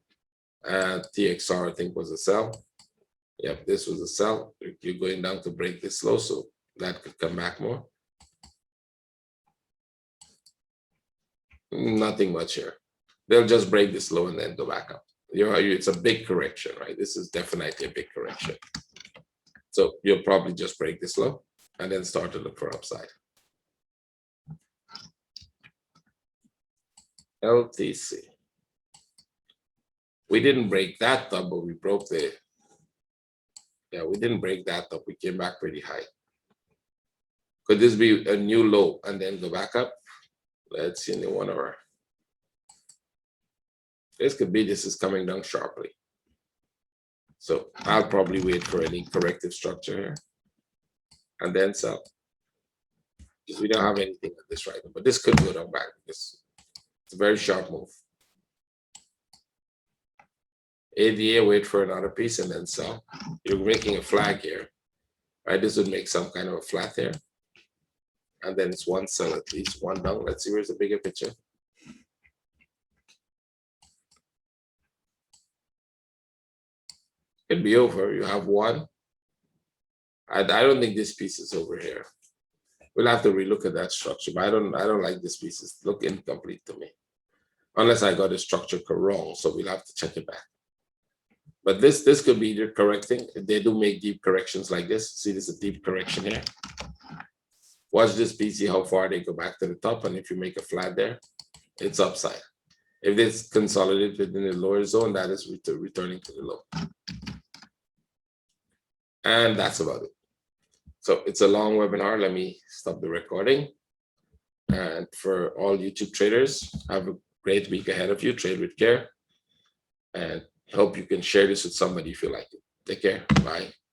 [SPEAKER 1] TXR, I think, was a sell. Yep, this was a sell. You're going down to break this low, so that could come back more. Nothing much here. They'll just break this low and then go back up. It's a big correction, right? This is definitely a big correction. So you'll probably just break this low and then start to look for upside. LTC. We didn't break that top, but we broke the, yeah, we didn't break that top. We came back pretty high. Could this be a new low and then go back up? Let's see in the 1 hour. This could be this is coming down sharply. So I'll probably wait for any corrective structure here and then sell. Because we don't have anything at this right now, but this could go down back because it's a very sharp move. ADA, wait for another piece and then sell. You're making a flag here, right? This would make some kind of a flat here. And then it's one sell at least, one down. Let's see where's the bigger picture. Could be over. You have one. I don't think this piece is over here. We'll have to relook at that structure, but I don't like this piece. It look incomplete to me. Unless I got the structure wrong. So we'll have to check it back. But this could be either correcting. If they do make deep corrections like this, see this is a deep correction here. Watch this piece, see how far they go back to the top. And if you make a flat there, it's upside. If this consolidates within the lower zone, that is returning to the low. And that's about it. So it's a long webinar. Let me stop the recording. And for all YouTube traders, have a great week ahead of you. Trade with care. And hope you can share this with somebody if you like it. Take care. Bye.